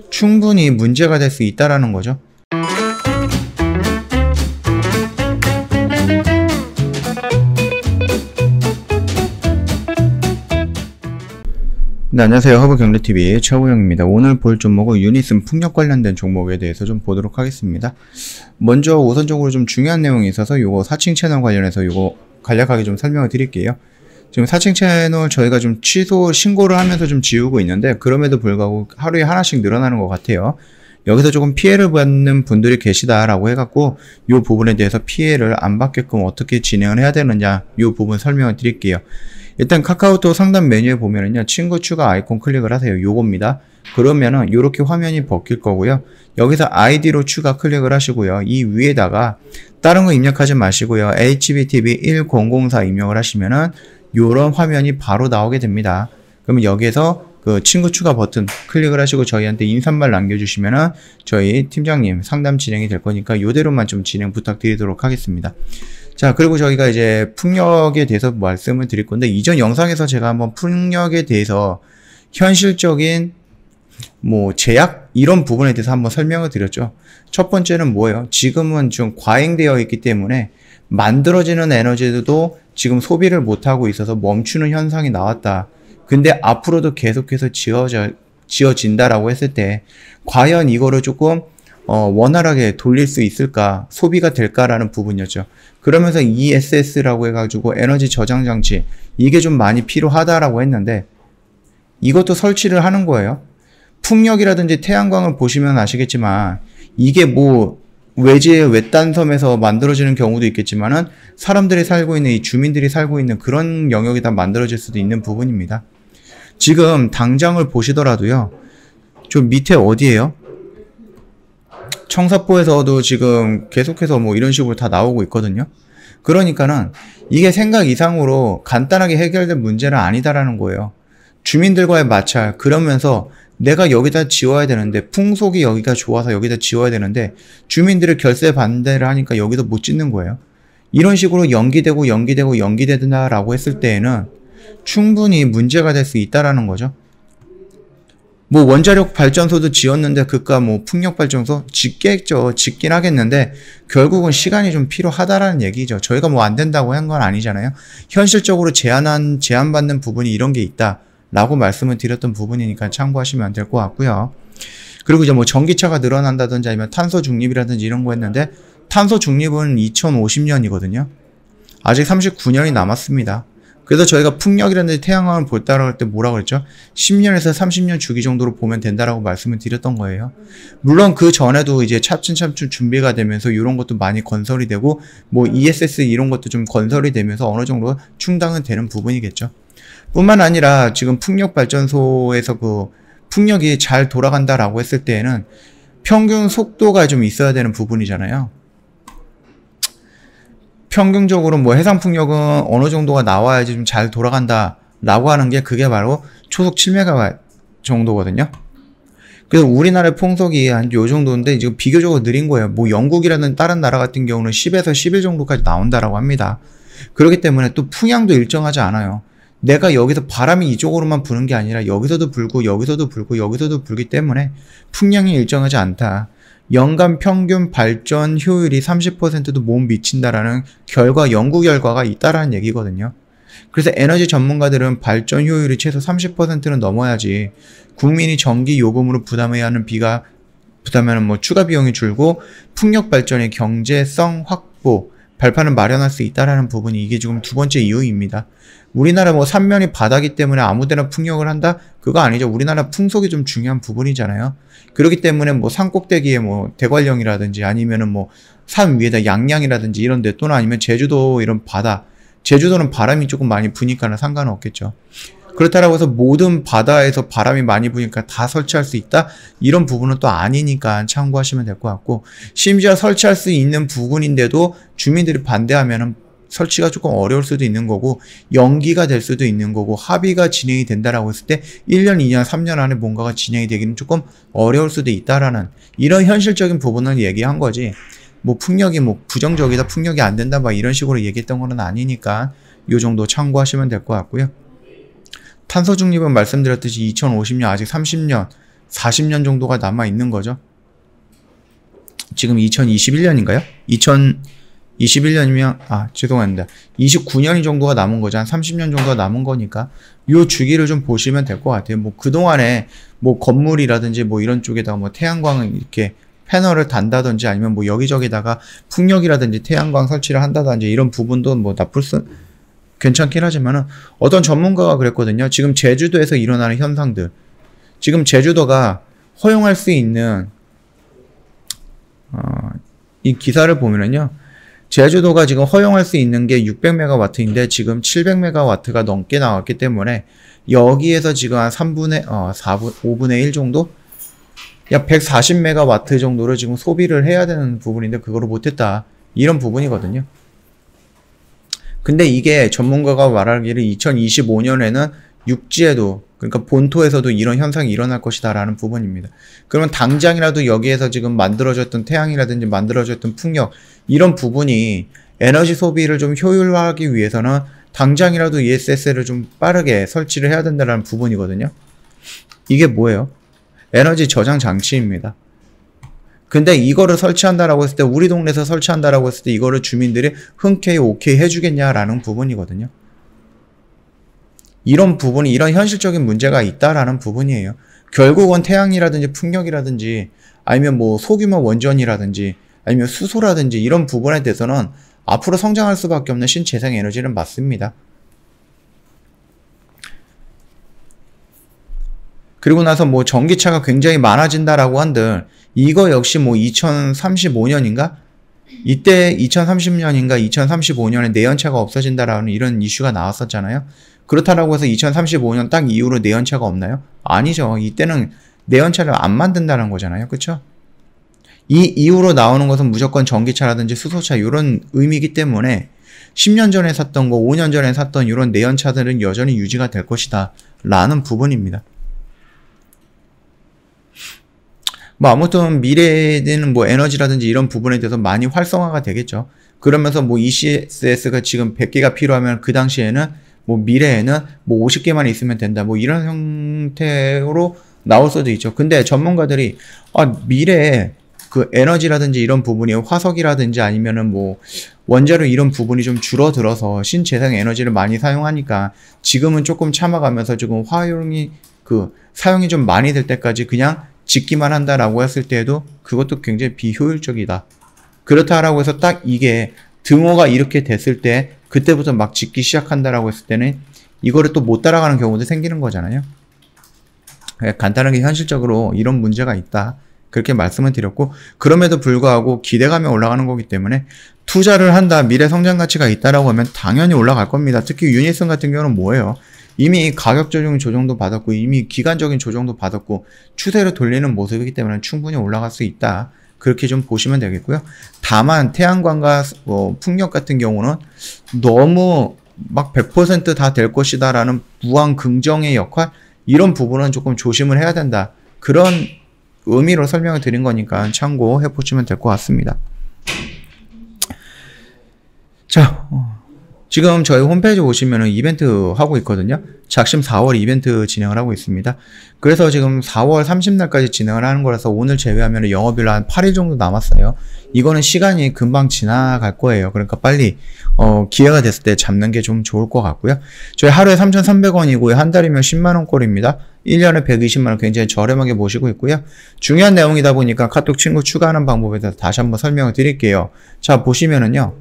충분히 문제가 될 수 있다라는 거죠. 네, 안녕하세요. 허브경제TV의 최호영입니다. 오늘 볼 종목은 유니슨 풍력 관련된 종목에 대해서 좀 보도록 하겠습니다. 먼저 우선적으로 좀 중요한 내용이 있어서 요거 사칭 채널 관련해서 요거 간략하게 좀 설명을 드릴게요. 지금 사칭 채널 저희가 좀 신고를 하면서 좀 지우고 있는데, 그럼에도 불구하고 하루에 하나씩 늘어나는 것 같아요. 여기서 조금 피해를 받는 분들이 계시다라고 해갖고 요 부분에 대해서 피해를 안 받게끔 어떻게 진행을 해야 되느냐, 요 부분 설명을 드릴게요. 일단 카카오톡 상단 메뉴에 보면은요, 친구 추가 아이콘 클릭을 하세요. 요겁니다. 그러면은 요렇게 화면이 바뀔 거고요. 여기서 아이디로 추가 클릭을 하시고요. 이 위에다가 다른 거 입력하지 마시고요. HBTV1004 입력을 하시면은 요런 화면이 바로 나오게 됩니다. 그러면 여기에서 그 친구 추가 버튼 클릭을 하시고 저희한테 인사말 남겨주시면은 저희 팀장님 상담 진행이 될 거니까 요대로만 좀 진행 부탁드리도록 하겠습니다. 자, 그리고 저희가 이제 풍력에 대해서 말씀을 드릴 건데, 이전 영상에서 제가 한번 풍력에 대해서 현실적인 뭐 제약 이런 부분에 대해서 한번 설명을 드렸죠. 첫 번째는 뭐예요? 지금은 좀 과잉되어 있기 때문에 만들어지는 에너지도 지금 소비를 못하고 있어서 멈추는 현상이 나왔다. 근데 앞으로도 계속해서 지어진다라고 했을 때 과연 이거를 조금 원활하게 돌릴 수 있을까, 소비가 될까라는 부분이었죠. 그러면서 ESS라고 해가지고 에너지 저장 장치, 이게 좀 많이 필요하다라고 했는데 이것도 설치를 하는 거예요. 풍력이라든지 태양광을 보시면 아시겠지만 이게 뭐 외지의 외딴 섬에서 만들어지는 경우도 있겠지만은 사람들이 살고 있는, 이 주민들이 살고 있는 그런 영역에다 만들어질 수도 있는 부분입니다. 지금 당장을 보시더라도요, 좀 밑에 어디예요? 청사포에서도 지금 계속해서 뭐 이런 식으로 다 나오고 있거든요. 그러니까는 이게 생각 이상으로 간단하게 해결될 문제는 아니다라는 거예요. 주민들과의 마찰, 그러면서 내가 여기다 지어야 되는데, 풍속이 여기가 좋아서 여기다 지어야 되는데 주민들이 결세 반대를 하니까 여기도 못 짓는 거예요. 이런 식으로 연기되든다라고 했을 때에는 충분히 문제가 될 수 있다라는 거죠. 뭐 원자력 발전소도 지었는데 그깟 뭐 풍력 발전소 짓겠죠. 짓긴 하겠는데 결국은 시간이 좀 필요하다라는 얘기죠. 저희가 뭐 안 된다고 한 건 아니잖아요. 현실적으로 제한받는 부분이 이런 게 있다라고 말씀을 드렸던 부분이니까 참고하시면 될 것 같고요. 그리고 이제 뭐 전기차가 늘어난다든지 아니면 탄소 중립이라든지 이런 거 했는데, 탄소 중립은 2050년이거든요. 아직 39년이 남았습니다. 그래서 저희가 풍력이라든지 태양광을 볼다라고 할 때 뭐라고 그랬죠? 10년에서 30년 주기 정도로 보면 된다라고 말씀을 드렸던 거예요. 물론 그 전에도 이제 차츰차츰 준비가 되면서 이런 것도 많이 건설이 되고, 뭐 ESS 이런 것도 좀 건설이 되면서 어느 정도 충당은 되는 부분이겠죠. 뿐만 아니라 지금 풍력 발전소에서 그 풍력이 잘 돌아간다라고 했을 때에는 평균 속도가 좀 있어야 되는 부분이잖아요. 평균적으로 뭐 해상풍력은 어느 정도가 나와야지 좀 잘 돌아간다 라고 하는 게, 그게 바로 초속 7MW 정도거든요. 그래서 우리나라의 풍속이 한 요 정도인데 지금 비교적으로 느린 거예요. 뭐 영국이라는 다른 나라 같은 경우는 10에서 11 정도까지 나온다라고 합니다. 그렇기 때문에 또 풍향도 일정하지 않아요. 내가 여기서 바람이 이쪽으로만 부는 게 아니라 여기서도 불고 여기서도 불고 여기서도 불기 때문에 풍향이 일정하지 않다. 연간 평균 발전 효율이 30%도 못 미친다라는 연구 결과가 있다라는 얘기거든요. 그래서 에너지 전문가들은 발전 효율이 최소 30%는 넘어야지 국민이 전기 요금으로 부담해야 하는 부담하는 뭐 추가 비용이 줄고 풍력 발전의 경제성 확보, 발판을 마련할 수 있다라는 부분이, 이게 지금 두 번째 이유입니다. 우리나라 뭐 산면이 바다기 때문에 아무데나 풍력을 한다? 그거 아니죠. 우리나라 풍속이 좀 중요한 부분이잖아요. 그렇기 때문에 뭐 산 꼭대기에 뭐 대관령이라든지 아니면은 뭐 산 위에다 양양이라든지 이런 데, 또는 아니면 제주도 이런 바다, 제주도는 바람이 조금 많이 부니까는 상관은 없겠죠. 그렇다고 해서 모든 바다에서 바람이 많이 부니까 다 설치할 수 있다? 이런 부분은 또 아니니까 참고하시면 될 것 같고, 심지어 설치할 수 있는 부분인데도 주민들이 반대하면은 설치가 조금 어려울 수도 있는 거고, 연기가 될 수도 있는 거고, 합의가 진행이 된다라고 했을 때 1년, 2년, 3년 안에 뭔가가 진행이 되기는 조금 어려울 수도 있다라는 이런 현실적인 부분을 얘기한 거지, 뭐 풍력이 뭐 부정적이다, 풍력이 안 된다 막 이런 식으로 얘기했던 거는 아니니까 요 정도 참고하시면 될 것 같고요. 탄소 중립은 말씀드렸듯이 2050년, 아직 30년 40년 정도가 남아 있는 거죠. 지금 2021년인가요? 2021년이면 죄송합니다. 29년이 정도가 남은 거죠. 한 30년 정도가 남은 거니까 요 주기를 좀 보시면 될 것 같아요. 뭐 그동안에 뭐 건물이라든지 뭐 이런 쪽에다가 뭐 태양광을 이렇게 패널을 단다든지 아니면 뭐 여기저기다가 풍력이라든지 태양광 설치를 한다든지 이런 부분도 뭐 괜찮긴 하지만은 어떤 전문가가 그랬거든요. 지금 제주도에서 일어나는 현상들, 지금 제주도가 허용할 수 있는 이 기사를 보면은요, 제주도가 지금 허용할 수 있는 게 600메가와트인데 지금 700메가와트가 넘게 나왔기 때문에 여기에서 지금 한 5분의 1 정도? 약 140메가와트 정도를 지금 소비를 해야 되는 부분인데 그거를 못했다. 이런 부분이거든요. 근데 이게 전문가가 말하기를 2025년에는 육지에도, 그러니까 본토에서도 이런 현상이 일어날 것이다 라는 부분입니다. 그러면 당장이라도 여기에서 지금 만들어졌던 태양이라든지 만들어졌던 풍력, 이런 부분이 에너지 소비를 좀 효율화하기 위해서는 당장이라도 ESS를 좀 빠르게 설치를 해야 된다는 부분이거든요. 이게 뭐예요? 에너지 저장 장치입니다. 근데 이거를 설치한다라고 했을 때, 우리 동네에서 설치한다라고 했을 때 이거를 주민들이 흔쾌히 오케이 해주겠냐라는 부분이거든요. 이런 부분이, 이런 현실적인 문제가 있다라는 부분이에요. 결국은 태양이라든지 풍력이라든지 아니면 뭐 소규모 원전이라든지 아니면 수소라든지 이런 부분에 대해서는 앞으로 성장할 수밖에 없는 신재생 에너지는 맞습니다. 그리고 나서 뭐 전기차가 굉장히 많아진다라고 한들 이거 역시 뭐 2035년인가? 이때 2030년인가 2035년에 내연차가 없어진다라는 이런 이슈가 나왔었잖아요. 그렇다라고 해서 2035년 딱 이후로 내연차가 없나요? 아니죠. 이때는 내연차를 안 만든다는 거잖아요. 그쵸? 이 이후로 나오는 것은 무조건 전기차라든지 수소차 이런 의미이기 때문에 10년 전에 샀던 거, 5년 전에 샀던 이런 내연차들은 여전히 유지가 될 것이다 라는 부분입니다. 뭐 아무튼 미래에는 뭐 에너지라든지 이런 부분에 대해서 많이 활성화가 되겠죠. 그러면서 뭐 ECS가 지금 100개가 필요하면 그 당시에는 뭐 미래에는 뭐 50개만 있으면 된다. 뭐 이런 형태로 나올 수도 있죠. 근데 전문가들이 미래에 그 에너지라든지 이런 부분이 화석이라든지 아니면은 뭐 원자로 이런 부분이 좀 줄어들어서 신재생 에너지를 많이 사용하니까 지금은 조금 참아가면서 지금 사용이 좀 많이 될 때까지 그냥 짓기만 한다라고 했을 때에도 그것도 굉장히 비효율적이다. 그렇다라고 해서 딱 이게 등호가 이렇게 됐을 때 그때부터 막 짓기 시작한다라고 했을 때는 이거를 또 못 따라가는 경우도 생기는 거잖아요. 간단하게 현실적으로 이런 문제가 있다. 그렇게 말씀을 드렸고, 그럼에도 불구하고 기대감이 올라가는 거기 때문에 투자를 한다, 미래 성장 가치가 있다라고 하면 당연히 올라갈 겁니다. 특히 유니슨 같은 경우는 뭐예요? 이미 가격 조정도 받았고 이미 기간적인 조정도 받았고 추세를 돌리는 모습이기 때문에 충분히 올라갈 수 있다. 그렇게 좀 보시면 되겠고요. 다만 태양광과 풍력 같은 경우는 너무 막 100% 다 될 것이다 라는 무한 긍정의 역할, 이런 부분은 조금 조심을 해야 된다. 그런 의미로 설명을 드린 거니까 참고해 보시면 될 것 같습니다. 자, 지금 저희 홈페이지 오시면은 이벤트 하고 있거든요. 작심 4월 이벤트 진행을 하고 있습니다. 그래서 지금 4월 30날까지 진행을 하는 거라서 오늘 제외하면 영업일로 한 8일 정도 남았어요. 이거는 시간이 금방 지나갈 거예요. 그러니까 빨리 기회가 됐을 때 잡는 게 좀 좋을 것 같고요. 저희 하루에 3,300원이고요. 한 달이면 10만원 꼴입니다. 1년에 120만원 굉장히 저렴하게 모시고 있고요. 중요한 내용이다 보니까 카톡 친구 추가하는 방법에 대해서 다시 한번 설명을 드릴게요. 자, 보시면은요.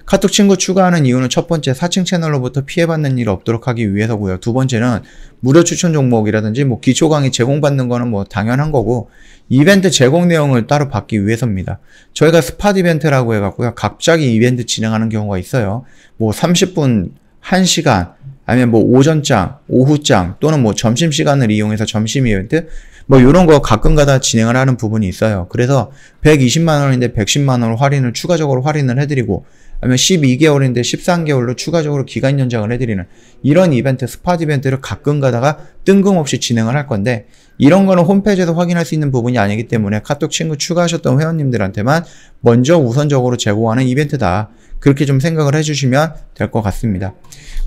카톡 친구 추가하는 이유는 첫 번째, 사칭 채널로부터 피해받는 일 없도록 하기 위해서고요. 두 번째는 무료 추천 종목이라든지 뭐 기초 강의 제공받는 거는 뭐 당연한 거고, 이벤트 제공 내용을 따로 받기 위해서입니다. 저희가 스팟 이벤트라고 해갖고요. 갑자기 이벤트 진행하는 경우가 있어요. 뭐 30분, 1시간, 아니면 뭐 오전장, 오후장, 또는 뭐 점심시간을 이용해서 점심 이벤트, 뭐 요런 거 가끔가다 진행을 하는 부분이 있어요. 그래서 120만원인데 110만원 할인을 추가적으로 할인을 해드리고, 아니면 12개월인데 13개월로 추가적으로 기간 연장을 해드리는 이런 이벤트, 스팟 이벤트를 가끔 가다가 뜬금없이 진행을 할 건데, 이런 거는 홈페이지에서 확인할 수 있는 부분이 아니기 때문에 카톡 친구 추가하셨던 회원님들한테만 먼저 우선적으로 제공하는 이벤트다. 그렇게 좀 생각을 해주시면 될 것 같습니다.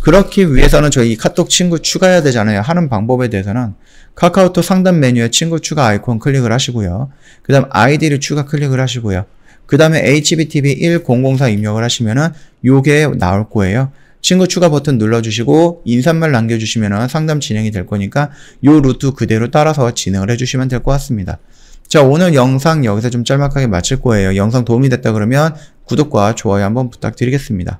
그렇기 위해서는 저희 카톡 친구 추가해야 되잖아요. 하는 방법에 대해서는 카카오톡 상단 메뉴에 친구 추가 아이콘 클릭을 하시고요. 그 다음 아이디를 추가 클릭을 하시고요. 그 다음에 HBTV1004 입력을 하시면은 요게 나올 거예요. 친구 추가 버튼 눌러주시고 인사말 남겨주시면 상담 진행이 될 거니까 요 루트 그대로 따라서 진행을 해주시면 될 것 같습니다. 자, 오늘 영상 여기서 좀 짤막하게 마칠 거예요. 영상 도움이 됐다 그러면 구독과 좋아요 한번 부탁드리겠습니다.